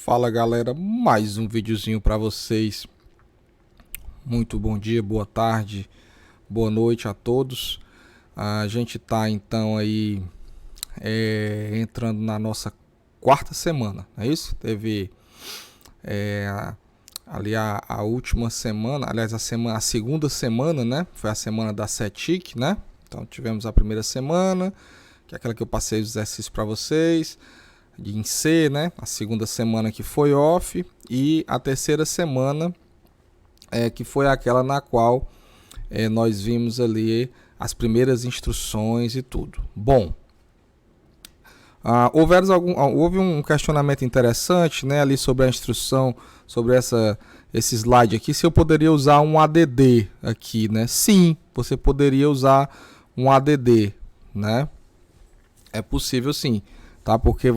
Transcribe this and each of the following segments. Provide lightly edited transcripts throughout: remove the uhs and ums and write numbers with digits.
Fala galera, mais um videozinho para vocês. Muito bom dia, boa tarde, boa noite a todos. A gente tá então aí entrando na nossa quarta semana, não é isso? Teve ali a última semana, aliás a segunda semana, né? Foi a semana da CETIC, né? Então tivemos a primeira semana, que é aquela que eu passei os exercícios para vocês. Em C, né? A segunda semana que foi off e a terceira semana que foi aquela na qual nós vimos ali as primeiras instruções e tudo. Bom, houve um questionamento interessante, né, ali sobre a instrução, sobre esse slide aqui, se eu poderia usar um ADD aqui, né? Sim, você poderia usar um ADD, né? É possível sim. Tá? Porque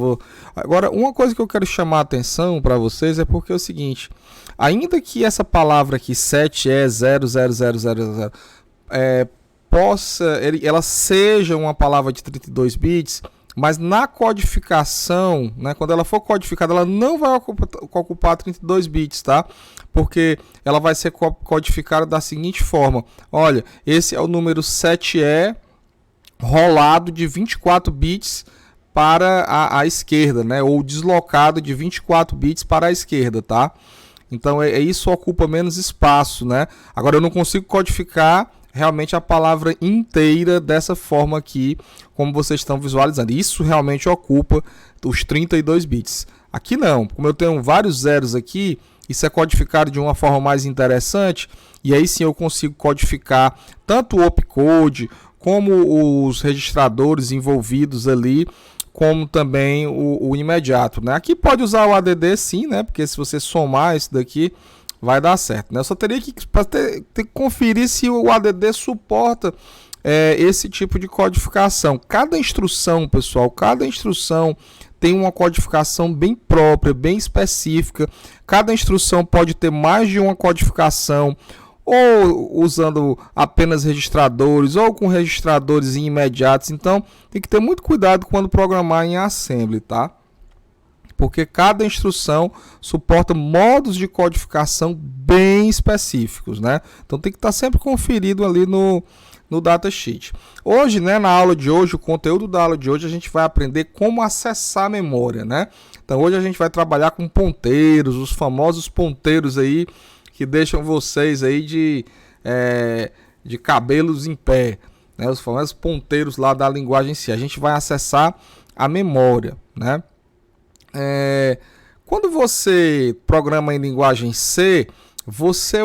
Agora, uma coisa que eu quero chamar a atenção para vocês é porque é o seguinte: ainda que essa palavra aqui 7E00000 ela seja uma palavra de 32 bits, mas na codificação, né, quando ela for codificada, ela não vai ocupar 32 bits, tá? Porque ela vai ser codificada da seguinte forma: olha, esse é o número 7E rolado de 24 bits para a esquerda, né? Ou deslocado de 24 bits para a esquerda, tá? Então isso ocupa menos espaço, né? Agora eu não consigo codificar realmente a palavra inteira dessa forma aqui, como vocês estão visualizando. Isso realmente ocupa os 32 bits. Aqui não, como eu tenho vários zeros aqui, isso é codificado de uma forma mais interessante, e aí sim eu consigo codificar tanto o opcode como os registradores envolvidos ali, como também o imediato, né? Aqui pode usar o ADD sim, né? Porque se você somar isso daqui, vai dar certo, né? Eu só teria que ter que conferir se o ADD suporta esse tipo de codificação. Cada instrução, pessoal, cada instrução tem uma codificação bem própria, bem específica. Cada instrução pode ter mais de uma codificação, ou usando apenas registradores, ou com registradores imediatos. Então, tem que ter muito cuidado quando programar em Assembly, tá? Porque cada instrução suporta modos de codificação bem específicos, né? Então, tem que estar sempre conferido ali no datasheet. Hoje, né, na aula de hoje, o conteúdo da aula de hoje, a gente vai aprender como acessar a memória, né? Então, hoje a gente vai trabalhar com ponteiros, os famosos ponteiros aí, que deixam vocês aí de cabelos em pé, né? Os famosos ponteiros lá da linguagem em si. A gente vai acessar a memória, né? Quando você programa em linguagem C, você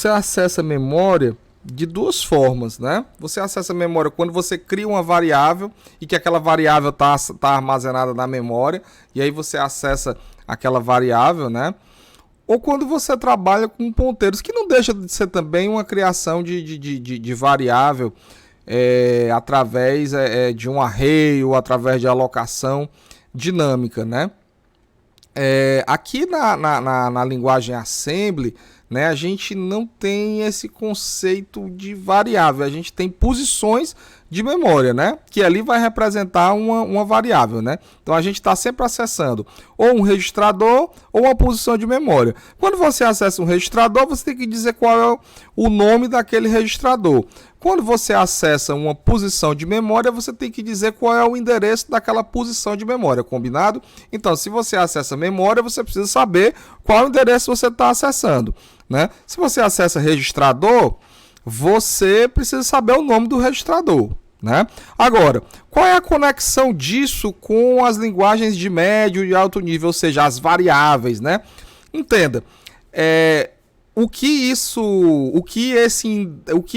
acessa a memória de duas formas, né? Você acessa a memória quando você cria uma variável e que aquela variável tá armazenada na memória, e aí você acessa aquela variável, né? Ou quando você trabalha com ponteiros, que não deixa de ser também uma criação de variável através de um array ou através de alocação dinâmica, né? Aqui na linguagem Assembly, né, a gente não tem esse conceito de variável, a gente tem posições de memória, né, que ali vai representar uma variável, né? Então a gente está sempre acessando ou um registrador ou uma posição de memória. Quando você acessa um registrador, você tem que dizer qual é o nome daquele registrador. Quando você acessa uma posição de memória, você tem que dizer qual é o endereço daquela posição de memória, combinado? Então, se você acessa memória, você precisa saber qual endereço você está acessando, né? Se você acessa registrador, você precisa saber o nome do registrador, né? Agora, qual é a conexão disso com as linguagens de médio e alto nível, ou seja, as variáveis, né? Entenda, o que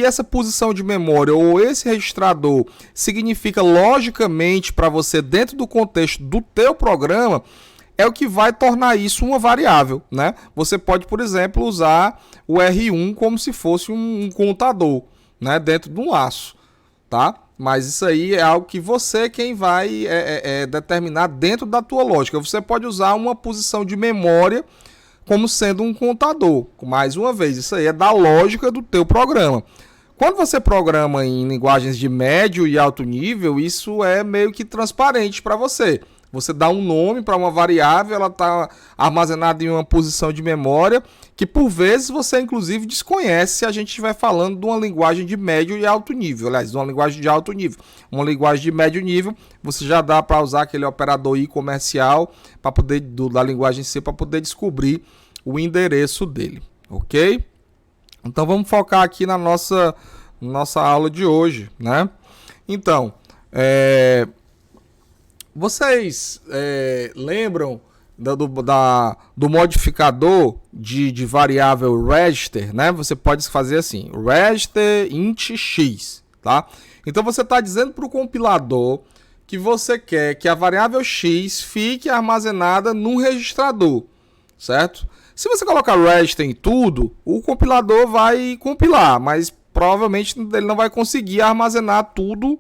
essa posição de memória ou esse registrador significa logicamente para você dentro do contexto do teu programa é o que vai tornar isso uma variável, né? Você pode, por exemplo, usar o R1 como se fosse um contador, né, dentro de um laço, tá? Mas isso aí é algo que você quem vai determinar dentro da tua lógica. Você pode usar uma posição de memória como sendo um contador. Mais uma vez, isso aí é da lógica do teu programa. Quando você programa em linguagens de médio e alto nível, isso é meio que transparente para você. Você dá um nome para uma variável, ela está armazenada em uma posição de memória que por vezes você inclusive desconhece se a gente estiver falando de uma linguagem de médio e alto nível. Aliás, de uma linguagem de alto nível. Uma linguagem de médio nível, você já dá para usar aquele operador i comercial para poder da linguagem C para poder descobrir o endereço dele, ok? Então vamos focar aqui na nossa aula de hoje, né? Então, vocês lembram do modificador de variável register, né? Você pode fazer assim, register int x, tá? Então você está dizendo para o compilador que você quer que a variável x fique armazenada num registrador, certo? Se você colocar register em tudo, o compilador vai compilar, mas provavelmente ele não vai conseguir armazenar tudo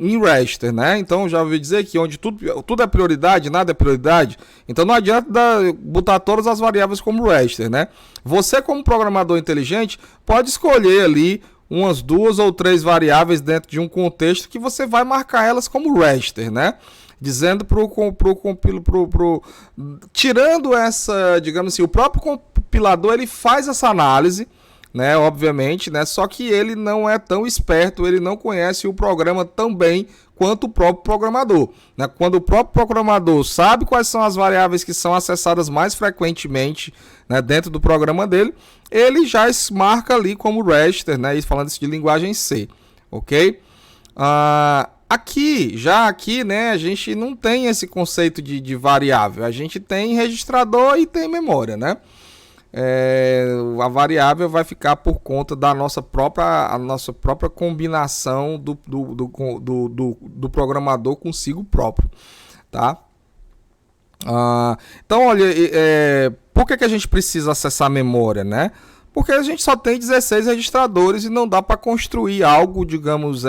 em register, né? Então já ouvi dizer que onde tudo é prioridade, nada é prioridade. Então não adianta botar todas as variáveis como register, né? Você, como programador inteligente, pode escolher ali umas 2 ou 3 variáveis dentro de um contexto que você vai marcar elas como register, né? Dizendo tirando essa, digamos assim, o próprio compilador ele faz essa análise, né, obviamente, né, só que ele não é tão esperto, ele não conhece o programa tão bem quanto o próprio programador, né? Quando o próprio programador sabe quais são as variáveis que são acessadas mais frequentemente, né, dentro do programa dele, ele já marca ali como register, né, falando isso de linguagem C, ok? Aqui, né, a gente não tem esse conceito de variável, a gente tem registrador e tem memória, né? A variável vai ficar por conta da nossa própria combinação do programador consigo próprio, tá? Então, olha, por que a gente precisa acessar a memória, né? Porque a gente só tem 16 registradores e não dá para construir algo, digamos,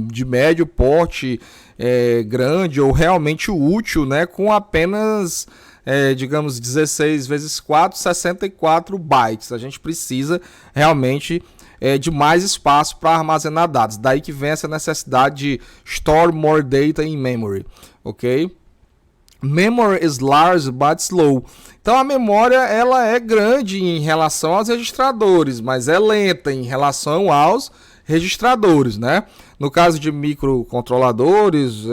de médio porte, grande ou realmente útil, né? Com apenas, digamos, 16 vezes 4, 64 bytes. A gente precisa realmente de mais espaço para armazenar dados. Daí que vem essa necessidade de store more data in memory, ok? Memory is large but slow. Então a memória ela é grande em relação aos registradores, mas é lenta em relação aos registradores, né? No caso de microcontroladores,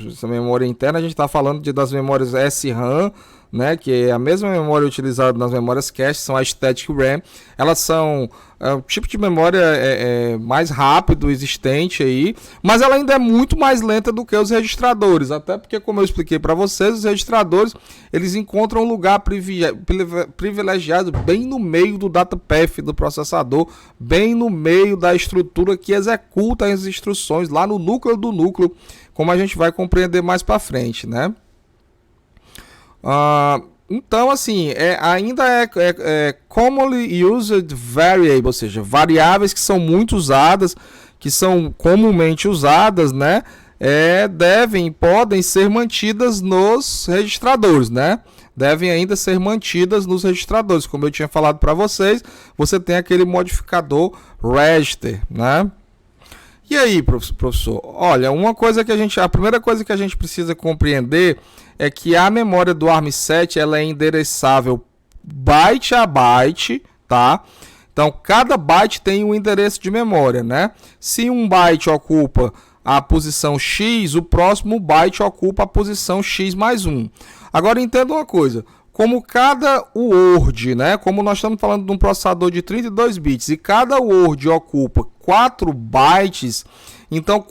essa memória interna, a gente está falando das memórias SRAM, né, que é a mesma memória utilizada nas memórias cache, são a static RAM. Elas são o tipo de memória mais rápido existente aí, mas ela ainda é muito mais lenta do que os registradores, até porque, como eu expliquei para vocês, os registradores eles encontram um lugar privilegiado bem no meio do data path do processador, bem no meio da estrutura que executa as instruções lá no núcleo do núcleo, como a gente vai compreender mais para frente, né? Então, assim, ainda é commonly used variable, ou seja, variáveis que são muito usadas, que são comumente usadas, né? Podem ser mantidas nos registradores, né? Devem ainda ser mantidas nos registradores. Como eu tinha falado para vocês, você tem aquele modificador register, né? E aí, professor? Olha, a primeira coisa que a gente precisa compreender é que a memória do ARM7 ela é endereçável byte a byte, tá? Então, cada byte tem um endereço de memória, né? Se um byte ocupa a posição X, o próximo byte ocupa a posição X mais 1. Agora, entenda uma coisa. Como cada word, né? Como nós estamos falando de um processador de 32 bits e cada word ocupa 4 bytes, então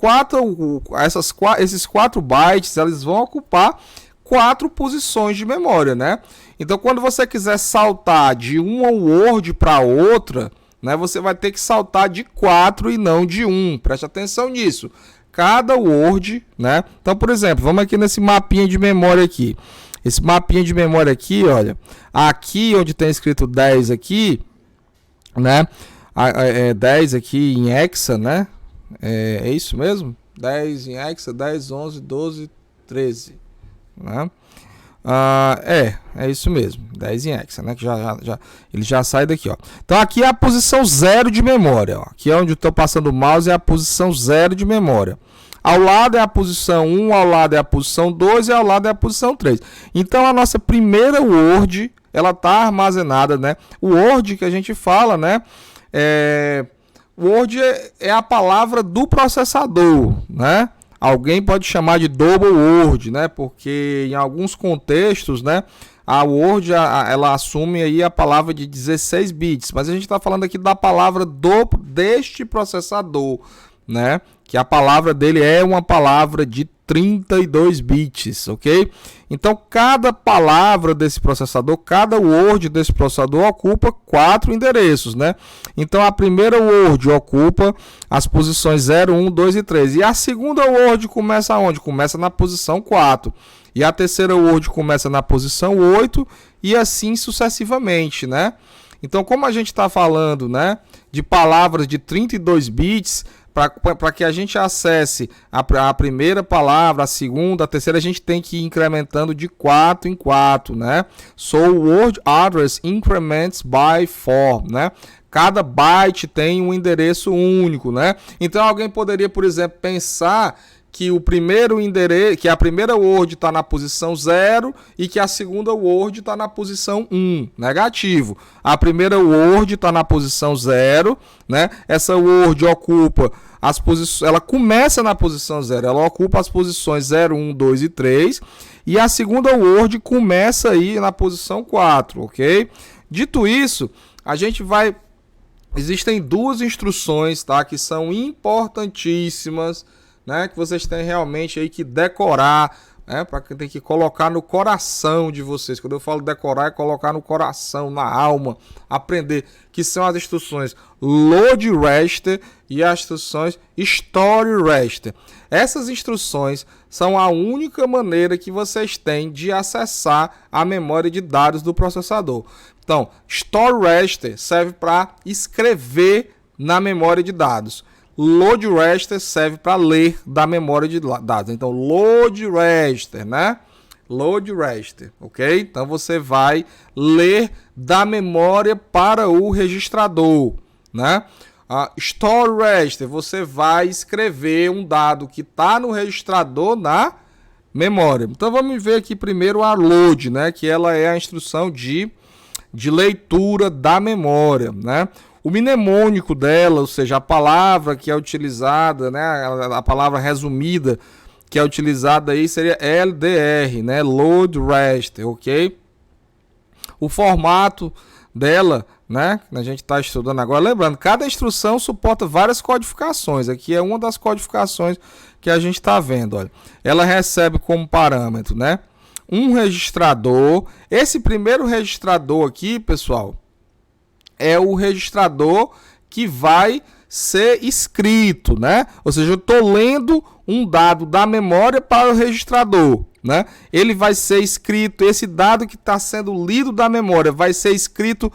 esses 4 bytes eles vão ocupar 4 posições de memória, né? Então, quando você quiser saltar de uma word para outra, né, você vai ter que saltar de 4 e não de 1. Preste atenção nisso. Cada word, né? Então, por exemplo, vamos aqui nesse mapinha de memória aqui. Esse mapinha de memória aqui, olha, aqui onde tem escrito 10 aqui, né? 10 aqui em hexa, né? É isso mesmo? 10 em hexa, 10, 11, 12, 13, né? É isso mesmo, 10 em hexa, né? Que ele já sai daqui, ó. Então aqui é a posição 0 de memória, ó. Aqui é onde eu estou passando o mouse, é a posição 0 de memória. Ao lado é a posição 1, ao lado é a posição 2 e ao lado é a posição 3. Então a nossa primeira word, ela está armazenada, né? O word que a gente fala, né? Word é a palavra do processador, né? Alguém pode chamar de double word, né? Porque em alguns contextos, né, a word ela assume aí a palavra de 16 bits, mas a gente está falando aqui da palavra deste processador, né? Que a palavra dele é uma palavra de 32 bits, ok? Então, cada palavra desse processador, cada word desse processador ocupa 4 endereços, né? Então, a primeira word ocupa as posições 0, 1, 2 e 3. E a segunda word começa onde? Começa na posição 4. E a terceira word começa na posição 8 e assim sucessivamente, né? Então, como a gente está falando, né, de palavras de 32 bits, para que a gente acesse a primeira palavra, a segunda, a terceira, a gente tem que ir incrementando de 4 em 4, né? So, word address increments by 4, né? Cada byte tem um endereço único, né? Então, alguém poderia, por exemplo, pensar que o primeiro endereço, que a primeira word está na posição 0 e que a segunda word está na posição 1, negativo. A primeira word está na posição 0, né? Essa word ocupa as posições, ela começa na posição 0, ela ocupa as posições 0, 1, 2 e 3, e a segunda word começa aí na posição 4, ok? Dito isso, a gente vai... Existem duas instruções, tá, que são importantíssimas, né, que vocês têm realmente aí que decorar, né, para que tem que colocar no coração de vocês. Quando eu falo decorar, é colocar no coração, na alma, aprender, que são as instruções load register e as instruções store register. Essas instruções são a única maneira que vocês têm de acessar a memória de dados do processador. Então, store register serve para escrever na memória de dados. Load register serve para ler da memória de dados. Então, load register, né? Load register, ok? Então, você vai ler da memória para o registrador, né? Store register, você vai escrever um dado que está no registrador na memória. Então, vamos ver aqui primeiro a load, né? Que ela é a instrução de leitura da memória, né? O mnemônico dela, ou seja, a palavra que é utilizada, né, a palavra resumida que é utilizada aí seria LDR, né, Load Register, ok? O formato dela, né, que a gente está estudando agora, lembrando, cada instrução suporta várias codificações. Aqui é uma das codificações que a gente está vendo, olha. Ela recebe como parâmetro, né, um registrador. Esse primeiro registrador aqui, pessoal, é o registrador que vai ser escrito, né? Ou seja, eu estou lendo um dado da memória para o registrador, né? Ele vai ser escrito, esse dado que está sendo lido da memória vai ser escrito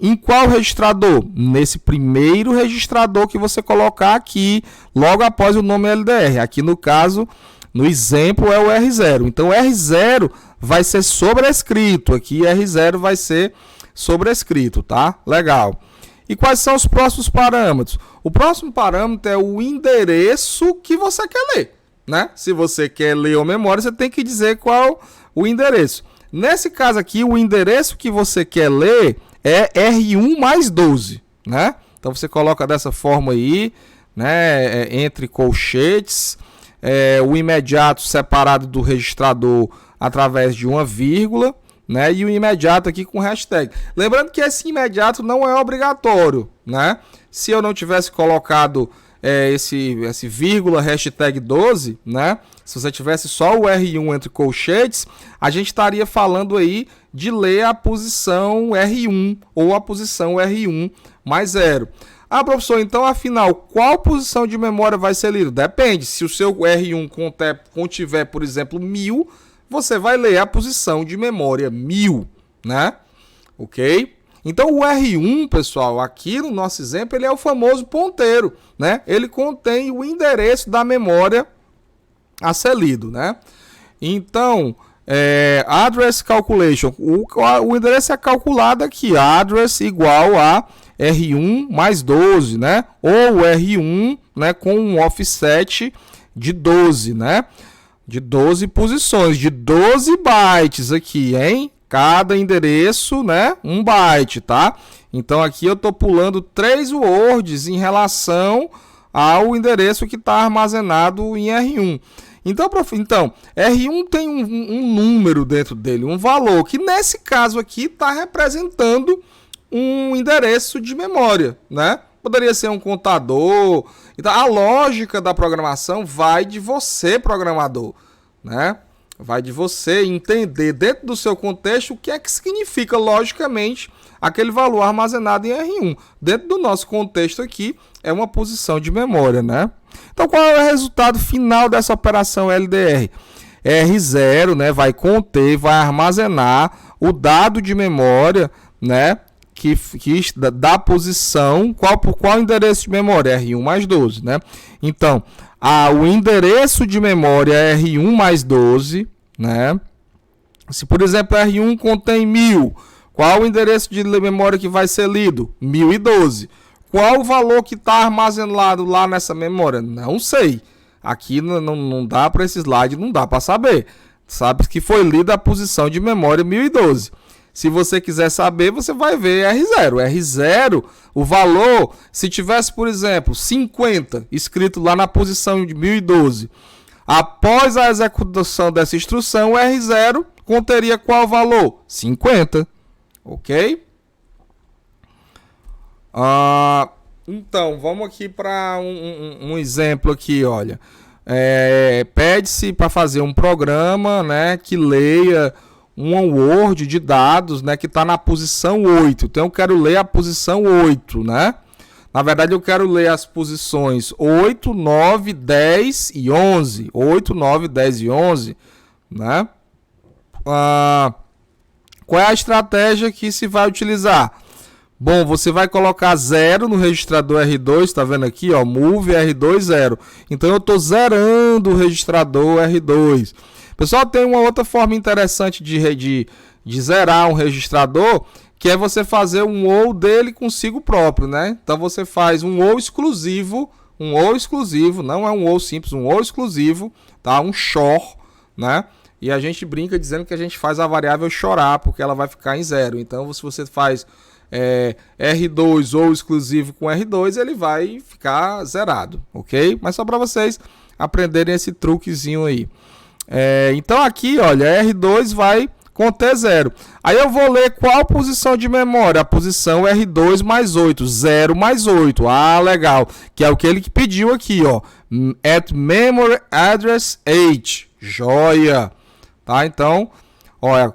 em qual registrador? Nesse primeiro registrador que você colocar aqui, logo após o nome LDR. Aqui no caso, no exemplo, é o R0. Então, R0 vai ser sobrescrito. Aqui, R0 vai ser sobrescrito, tá? Legal. E quais são os próximos parâmetros? O próximo parâmetro é o endereço que você quer ler, né? Se você quer ler a memória, você tem que dizer qual o endereço. Nesse caso aqui, o endereço que você quer ler é R1 mais 12, né? Então você coloca dessa forma aí, né? Entre colchetes, o imediato separado do registrador através de uma vírgula, né? E o imediato aqui com hashtag. Lembrando que esse imediato não é obrigatório, né? Se eu não tivesse colocado esse vírgula hashtag 12, né? Se você tivesse só o R1 entre colchetes, a gente estaria falando aí de ler a posição R1 ou a posição R1 mais 0. Ah, professor, então afinal, qual posição de memória vai ser lida? Depende. Se o seu R1 contiver, por exemplo, 1000, você vai ler a posição de memória 1000, né? Ok? Então o R1, pessoal, aqui no nosso exemplo, ele é o famoso ponteiro, né? Ele contém o endereço da memória a ser lido, né? Então, address calculation, o endereço é calculado aqui, address igual a R1 mais 12, né? Ou R1, né, com um offset de 12, né? De 12 posições, de 12 bytes aqui, hein? Cada endereço, né? 1 byte, tá? Então aqui eu estou pulando 3 words em relação ao endereço que está armazenado em R1. Então, R1 tem um número dentro dele, um valor, que nesse caso aqui está representando um endereço de memória, né? Poderia ser um contador. Então, a lógica da programação vai de você, programador, né? Vai de você entender dentro do seu contexto o que é que significa, logicamente, aquele valor armazenado em R1. Dentro do nosso contexto aqui, é uma posição de memória, né? Então, qual é o resultado final dessa operação LDR? R0, né, vai conter, vai armazenar o dado de memória, né, que da posição, por qual endereço de memória? R1 mais 12, né? Então, o endereço de memória é R1 mais 12, né? Se, por exemplo, R1 contém 1000, qual o endereço de memória que vai ser lido? 1012. Qual o valor que está armazenado lá nessa memória? Não sei. Aqui não dá para esse slide, não dá para saber. Sabe que foi lida a posição de memória 1012. Se você quiser saber, você vai ver R0. R0, o valor, se tivesse, por exemplo, 50 escrito lá na posição de 1012, após a execução dessa instrução, o R0 conteria qual valor? 50. Ok? Então, vamos aqui para um exemplo aqui, olha. Pede-se para fazer um programa, né, que leia um Word de dados, né, que está na posição 8. Então, eu quero ler a posição 8, né? Na verdade, eu quero ler as posições 8, 9, 10 e 11. 8, 9, 10 e 11, né? Qual é a estratégia que se vai utilizar? Bom, você vai colocar 0 no registrador R2, tá vendo aqui, ó, move R2 0. Então eu estou zerando o registrador R2. Pessoal, tem uma outra forma interessante de zerar um registrador, que é você fazer um ou dele consigo próprio, né? Então você faz um ou exclusivo, não é um ou simples, um ou exclusivo, tá? Um XOR, né? E a gente brinca dizendo que a gente faz a variável chorar, porque ela vai ficar em 0. Então, se você faz R2 ou exclusivo com R2, ele vai ficar zerado, ok? Mas só para vocês aprenderem esse truquezinho aí. Então aqui, olha, R2 vai conter 0. Aí eu vou ler qual posição de memória? A posição R2 mais 8, 0 mais 8. Ah, legal. Que é o que ele pediu aqui, ó. At memory address 8. Joia. Tá? Então, olha.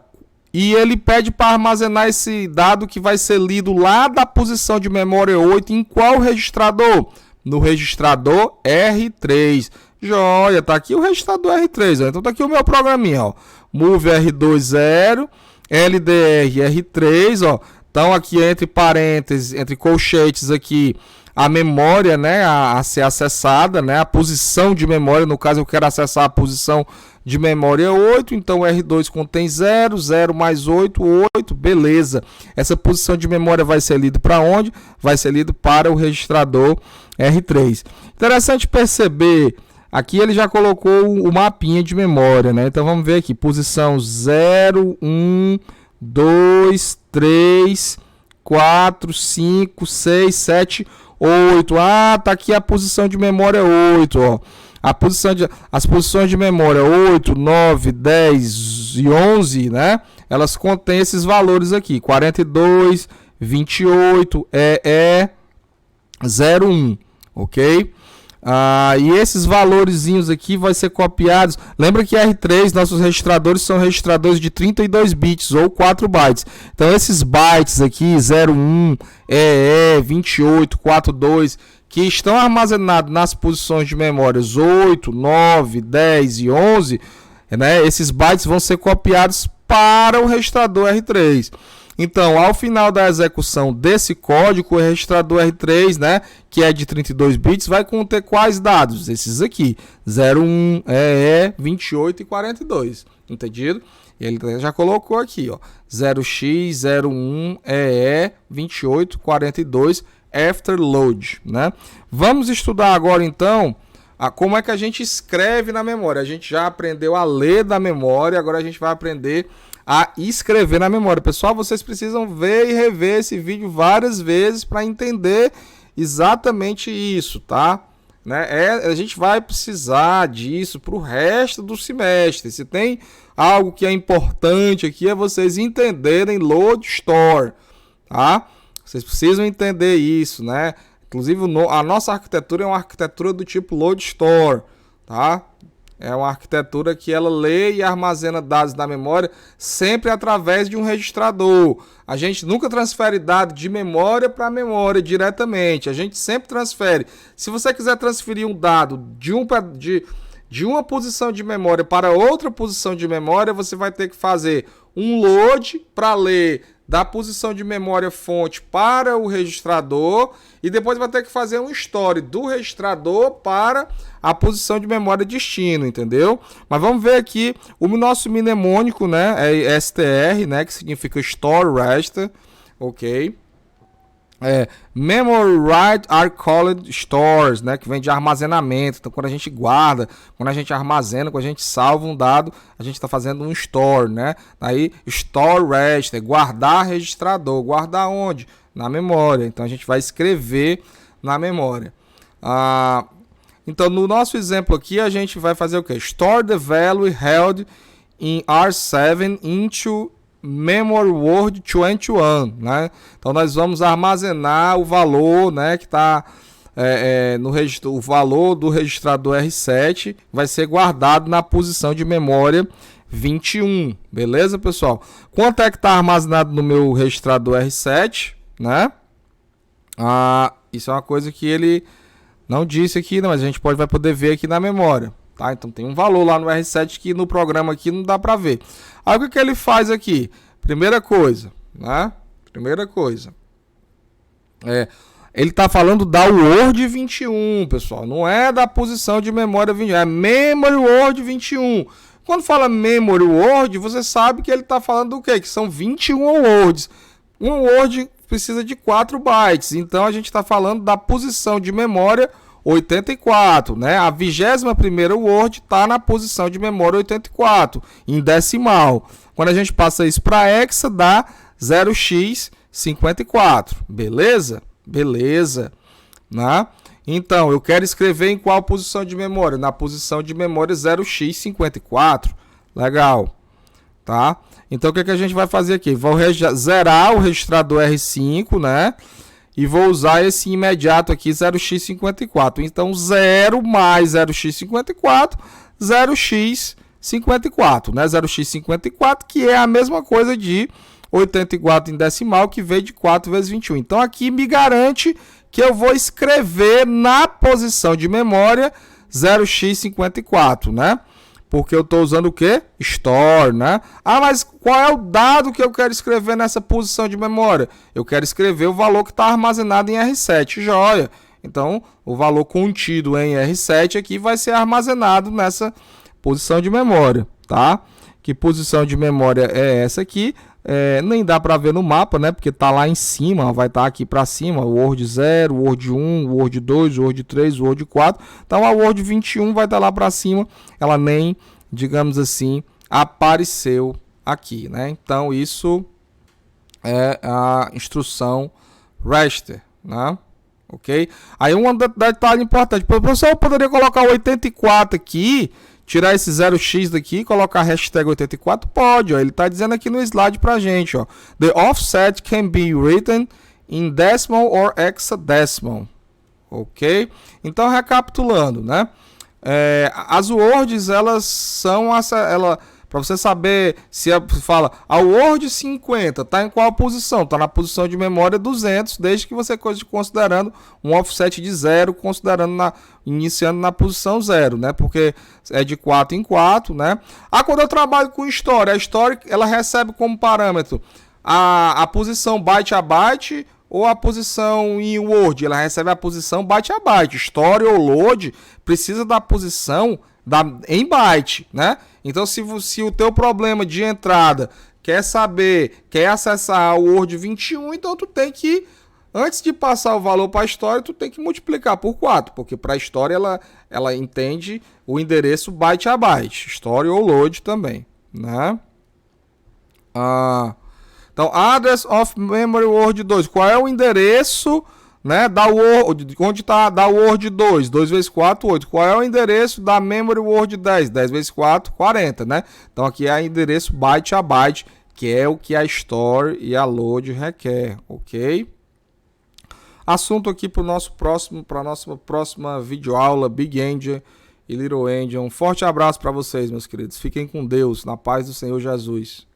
E ele pede para armazenar esse dado que vai ser lido lá da posição de memória 8 em qual registrador? No registrador R3. Joia, tá aqui o registrador R3, ó. Então tá aqui o meu programinha, ó. Move R2 0, LDR R3, ó. Então aqui entre parênteses, entre colchetes aqui, a memória, né, a ser acessada, né, a posição de memória, no caso eu quero acessar a posição de memória 8, então R2 contém 0, 0 mais 8, 8, beleza. Essa posição de memória vai ser lida para onde? Vai ser lida para o registrador R3. Interessante perceber, aqui ele já colocou o mapinha de memória, né? Então vamos ver aqui, posição 0, 1, 2, 3, 4, 5, 6, 7, 8. Ah, tá aqui a posição de memória 8, ó. As posições de memória 8, 9, 10 e 11, né? Elas contêm esses valores aqui, 42, 28, 01, ok? E esses valorezinhos aqui vai ser copiados. Lembra que R3, nossos registradores são registradores de 32 bits ou 4 bytes. Então esses bytes aqui, 01, 28, 42, que estão armazenados nas posições de memórias 8, 9, 10 e 11, né? Esses bytes vão ser copiados para o registrador R3. Então, ao final da execução desse código, o registrador R3, né, que é de 32 bits, vai conter quais dados? Esses aqui, 01, 28 e 42. Entendido? Ele já colocou aqui, ó, 0x, 01, 28, 42, after load, né? Vamos estudar agora, então, como é que a gente escreve na memória. A gente já aprendeu a ler da memória, agora a gente vai aprender a escrever na memória. Pessoal, vocês precisam ver e rever esse vídeo várias vezes para entender exatamente isso, tá? Né? A gente vai precisar disso para o resto do semestre. Se tem algo que é importante aqui, é vocês entenderem load store, tá? Vocês precisam entender isso, né? Inclusive, a nossa arquitetura é uma arquitetura do tipo load store, tá? É uma arquitetura que ela lê e armazena dados na memória sempre através de um registrador. A gente nunca transfere dados de memória para memória diretamente. A gente sempre transfere. Se você quiser transferir um dado de uma posição de memória para outra posição de memória, você vai ter que fazer um load para ler da posição de memória fonte para o registrador e depois vai ter que fazer um store do registrador para a posição de memória destino, entendeu? Mas vamos ver aqui o nosso mnemônico, né? É STR, né? Que significa Store Register, ok? Memory Right are called stores, né? Que vem de armazenamento. Então, quando a gente guarda, quando a gente armazena, quando a gente salva um dado, a gente está fazendo um store, né? Aí, Store Register, guardar registrador. Guardar onde? Na memória. Então, a gente vai escrever na memória. Então, no nosso exemplo aqui, a gente vai fazer o quê? Store the value held in R7 into Memory Word 21, né? Então nós vamos armazenar o valor, né, que está no registro, o valor do registrador R7 vai ser guardado na posição de memória 21, beleza, pessoal? Quanto é que está armazenado no meu registrador R7, né? Isso é uma coisa que ele não disse aqui, não, mas a gente vai poder ver aqui na memória. Tá? Então tem um valor lá no R7 que no programa aqui não dá para ver. Aí o que ele faz aqui? Primeira coisa, né? Ele está falando da Word 21, pessoal. Não é da posição de memória 21, é Memory Word 21. Quando fala Memory Word, você sabe que ele está falando do quê? Que são 21 words. Um Word precisa de 4 bytes. Então a gente está falando da posição de memória 84, né? A 21ª Word está na posição de memória 84, em decimal. Quando a gente passa isso para hexa, dá 0x54, beleza? Beleza, né? Então, eu quero escrever em qual posição de memória? Na posição de memória 0x54, legal, tá? Então, o que a gente vai fazer aqui? Vou zerar o registrador R5, né? E vou usar esse imediato aqui, 0x54. Então, 0 mais 0x54, 0x54, né? 0x54, que é a mesma coisa de 84 em decimal, que veio de 4 vezes 21. Então, aqui me garante que eu vou escrever na posição de memória 0x54, né? Porque eu estou usando o quê? Store, né? Mas qual é o dado que eu quero escrever nessa posição de memória? Eu quero escrever o valor que está armazenado em R7, joia. Então, o valor contido em R7 aqui vai ser armazenado nessa posição de memória, tá? Que posição de memória é essa aqui? Nem dá para ver no mapa, né? Porque tá lá em cima, ó, vai estar aqui para cima, o Word 0, o Word 1, o Word 2, o Word 3, o Word 4. Então a Word 21 vai estar lá para cima, ela nem, digamos assim, apareceu aqui, né? Então isso é a instrução register, né? Ok? Aí um detalhe importante, professor, eu poderia colocar o 84 aqui, tirar esse 0x daqui e colocar hashtag 84? Pode, ó. Ele está dizendo aqui no slide pra gente, ó. The offset can be written in decimal or hexadecimal. Ok? Então, recapitulando, né? As words, elas são... Para você saber se fala a Word 50 está em qual posição? Está na posição de memória 200, desde que você esteja considerando um offset de 0, iniciando na posição 0, né? Porque é de 4 em 4, né? Quando eu trabalho com Story, a Story ela recebe como parâmetro a posição byte a byte ou a posição em Word, ela recebe a posição byte a byte. Story ou load precisa da posição em byte, né? Então, se o teu problema de entrada quer acessar o Word 21, então tu tem que Antes de passar o valor para a história, tu tem que multiplicar por 4, porque para a história ela entende o endereço byte a byte, story ou load também, né? Então, address of memory word 2, qual é o endereço, né, da word, onde está da word 2, 2 vezes 4, 8, qual é o endereço da memory word 10, 10 vezes 4, 40, né? Então aqui é o endereço byte a byte, que é o que a store e a load requer, ok? Assunto aqui para nossa próxima videoaula, Big Endian e Little Endian. Um forte abraço para vocês, meus queridos. Fiquem com Deus, na paz do Senhor Jesus.